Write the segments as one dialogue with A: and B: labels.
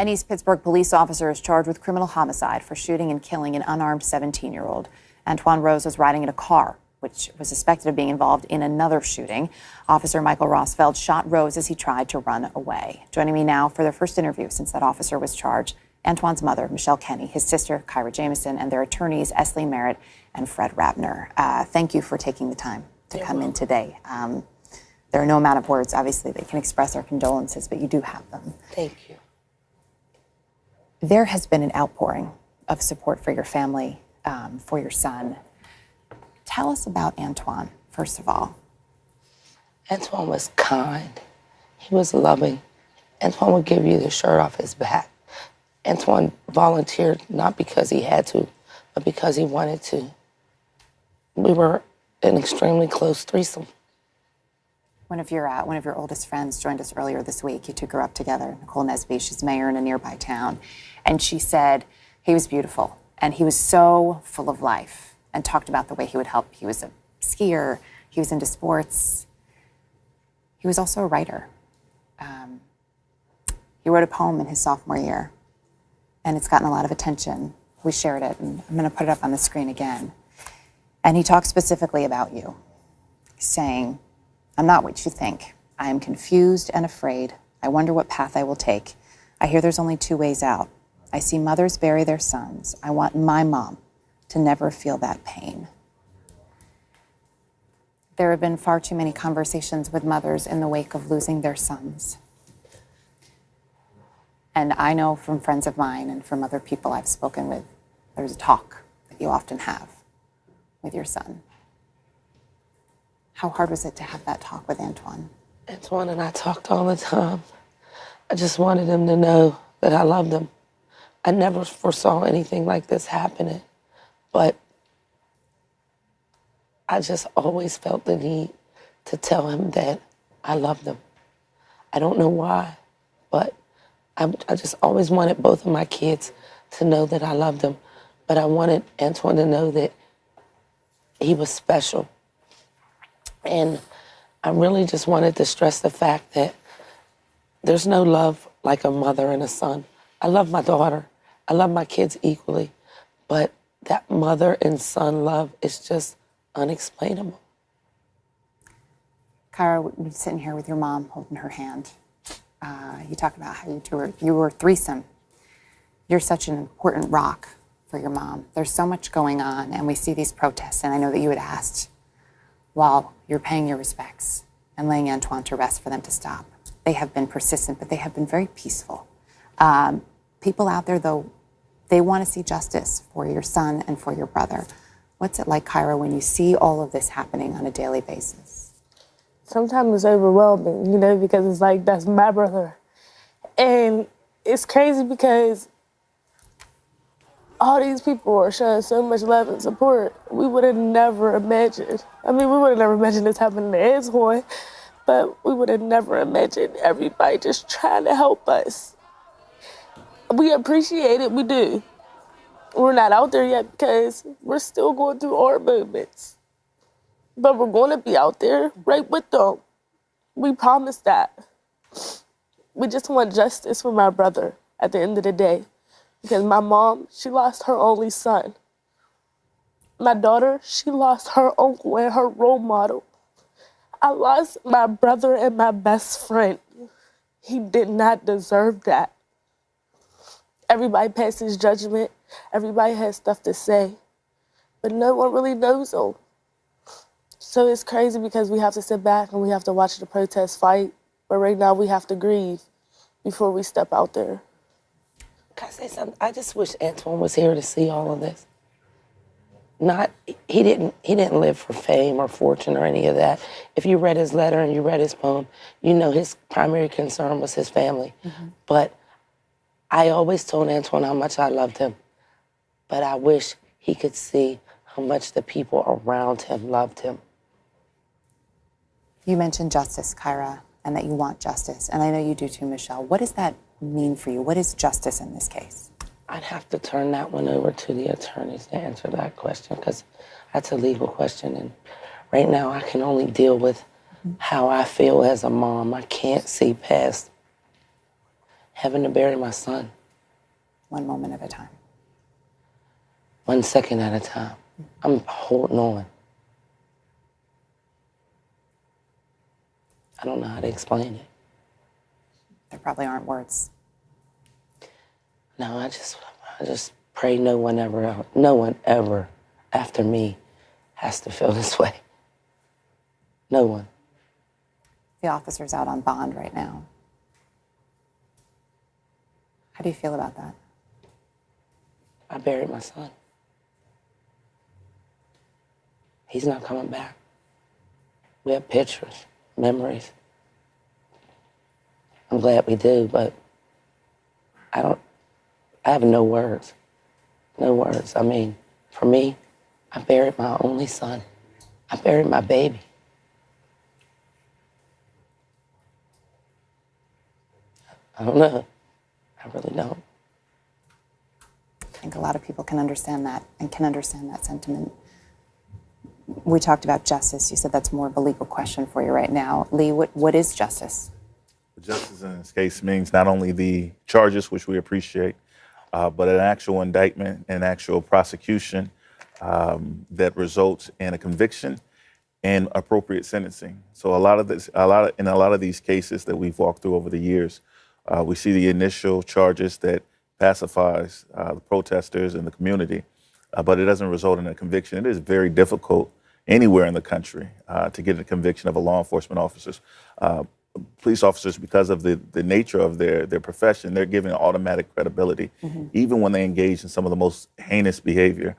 A: An East Pittsburgh police officer is charged with criminal homicide for shooting and killing an unarmed 17-year-old. Antwon Rose was riding in a car, which was suspected of being involved in another shooting. Officer Michael Rossfeld shot Rose as he tried to run away. Joining me now for their first interview since that officer was charged, Antwon's mother, Michelle Kenny, his sister, Kyra Jamison, and their attorneys, Esley Merritt and Fred Rabner. Thank you for taking the time to come in today. There are no amount of words, obviously, that can express our condolences, but you do have them.
B: Thank you.
A: There has been an outpouring of support for your family, for your son. Tell us about Antwon, first of all.
B: Antwon was kind. He was loving. Antwon would give you the shirt off his back. Antwon volunteered not because he had to, but because he wanted to. We were an extremely close threesome.
A: One of your oldest friends joined us earlier this week. You two grew up together, Nicole Nesby. She's mayor in a nearby town. And she said he was beautiful and he was so full of life, and talked about the way he would help. He was a skier. He was into sports. He was also a writer. He wrote a poem in his sophomore year, and it's gotten a lot of attention. We shared it, and I'm going to put it up on the screen again. And he talks specifically about you, saying, "I'm not what you think. I am confused and afraid. I wonder what path I will take. I hear there's only two ways out. I see mothers bury their sons. I want my mom to never feel that pain." There have been far too many conversations with mothers in the wake of losing their sons. And I know from friends of mine and from other people I've spoken with, there's a talk that you often have with your son. How hard was it to have that talk with Antwon?
B: Antwon and I talked all the time. I just wanted him to know that I loved him. I never foresaw anything like this happening, but I just always felt the need to tell him that I loved him. I don't know why, but I just always wanted both of my kids to know that I loved them, but I wanted Antwon to know that he was special. And I really just wanted to stress the fact that there's no love like a mother and a son. I love my daughter. I love my kids equally, but that mother and son love is just unexplainable.
A: Kyra, you're sitting here with your mom holding her hand. You talk about how you were a threesome. You're such an important rock for your mom. There's so much going on, and we see these protests, and I know that you had asked while you're paying your respects and laying Antwon to rest for them to stop. They have been persistent, but they have been very peaceful. People out there, though, they want to see justice for your son and for your brother. What's it like, Kyra, when you see all of this happening on a daily basis?
C: Sometimes it's overwhelming, because it's like, that's my brother. And it's crazy because all these people are showing so much love and support. We would have never imagined. We would have never imagined this happening to Antwon, but we would have never imagined everybody just trying to help us. We appreciate it, we do. We're not out there yet because we're still going through our moments. But we're going to be out there right with them. We promise that. We just want justice for my brother at the end of the day. Because my mom, she lost her only son. My daughter, she lost her uncle and her role model. I lost my brother and my best friend. He did not deserve that. Everybody passes judgment. Everybody has stuff to say. But no one really knows them. So it's crazy because we have to sit back and we have to watch the protests fight. But right now we have to grieve before we step out there.
B: Can I say something? I just wish Antwon was here to see all of this. He didn't live for fame or fortune or any of that. If you read his letter and you read his poem, you know his primary concern was his family. Mm-hmm. But I always told Antwon how much I loved him. But I wish he could see how much the people around him loved him.
A: You mentioned justice, Kyra, and that you want justice. And I know you do too, Michelle. What does that mean for you? What is justice in this case?
B: I'd have to turn that one over to the attorneys to answer that question because that's a legal question. And right now I can only deal with how I feel as a mom. I can't see past having to bury my son
A: One moment at a time.
B: 1 second at a time. I'm holding on. I don't know how to explain it.
A: There probably aren't words.
B: No, I just pray no one ever after me has to feel this way. No one.
A: The officer's out on bond right now. How do you feel about that?
B: I buried my son. He's not coming back. We have pictures, memories. I'm glad we do, but I have no words. No words. I mean, for me, I buried my only son. I buried my baby. I don't know. I really don't.
A: I think a lot of people can understand that and can understand that sentiment. We talked about justice. You said that's more of a legal question for you right now. Lee, what is justice?
D: Justice in this case means not only the charges, which we appreciate, but an actual indictment, an actual prosecution that results in a conviction and appropriate sentencing. So in a lot of these cases that we've walked through over the years, we see the initial charges that pacifies the protesters and the community, but it doesn't result in a conviction. It is very difficult anywhere in the country to get a conviction of a law enforcement officers. Police officers, because of the nature of their profession, they're given automatic credibility, even when they engage in some of the most heinous behavior.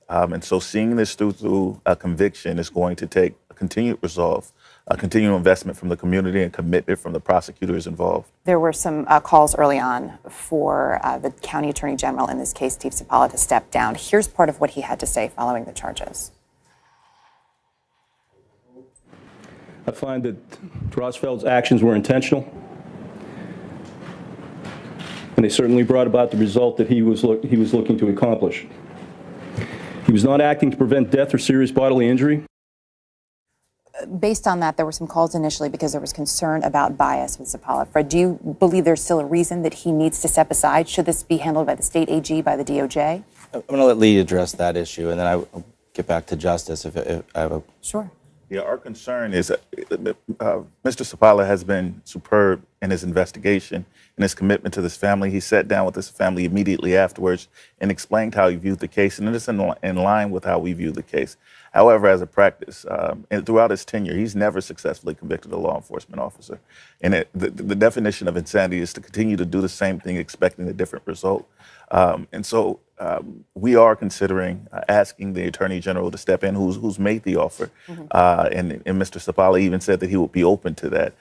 D: And so seeing this through a conviction is going to take a continued resolve, a continued investment from the community and commitment from the prosecutors involved.
A: There were some calls early on for the county attorney general, in this case, Steve Sapala, to step down. Here's part of what he had to say following the charges.
E: I find that Drosfeld's actions were intentional, and they certainly brought about the result that he was looking to accomplish. He was not acting to prevent death or serious bodily injury.
A: Based on that, there were some calls initially because there was concern about bias with Sapala. Fred, do you believe there's still a reason that he needs to step aside? Should this be handled by the state AG, by the DOJ?
F: I'm going to let Lee address that issue, and then I'll get back to justice if I have a...
A: Sure.
D: Yeah, our concern is Mr. Sapala has been superb in his investigation and his commitment to this family. He sat down with this family immediately afterwards and explained how he viewed the case, and it is in line with how we view the case. However, as a practice, and throughout his tenure, he's never successfully convicted a law enforcement officer. And the definition of insanity is to continue to do the same thing expecting a different result. And so we are considering asking the Attorney General to step in, who's made the offer. And Mr. Sapala even said that he would be open to that.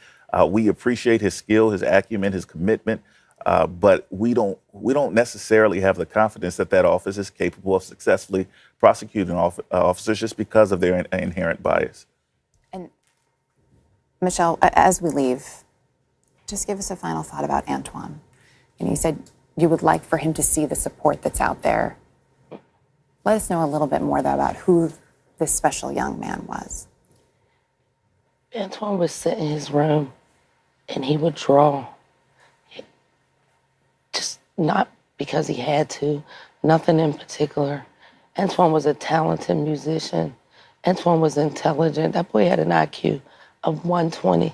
D: We appreciate his skill, his acumen, his commitment, but we don't necessarily have the confidence that that office is capable of successfully prosecuting officers just because of their inherent bias.
A: And Michelle, as we leave, just give us a final thought about Antwon. And you said you would like for him to see the support that's out there. Let us know a little bit more, though, about who this special young man was.
B: Antwon would sit in his room and he would draw. Just not because he had to, nothing in particular. Antwon was a talented musician. Antwon was intelligent. That boy had an IQ of 120.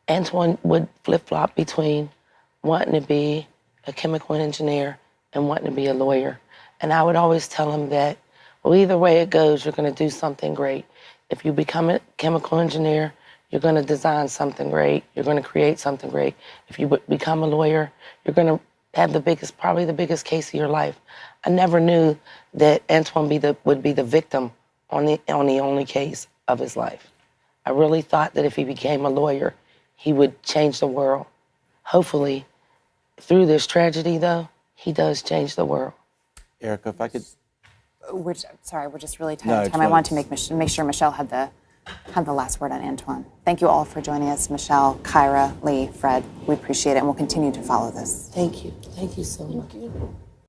B: Antwon would flip-flop between wanting to be a chemical engineer and wanting to be a lawyer. And I would always tell him that, well, either way it goes, you're going to do something great. If you become a chemical engineer, you're going to design something great. You're going to create something great. If you become a lawyer, you're going to have probably the biggest case of your life. I never knew that Antwon would be the victim on the only case of his life. I really thought that if he became a lawyer, he would change the world. Hopefully, through this tragedy, though, he does change the world.
F: Erica, if I could...
A: We're just really tight on time. I want to make sure Michelle had the last word on Antwon. Thank you all for joining us, Michelle, Kyra, Lee, Fred. We appreciate it, and we'll continue to follow this.
B: Thank you. Thank you so much.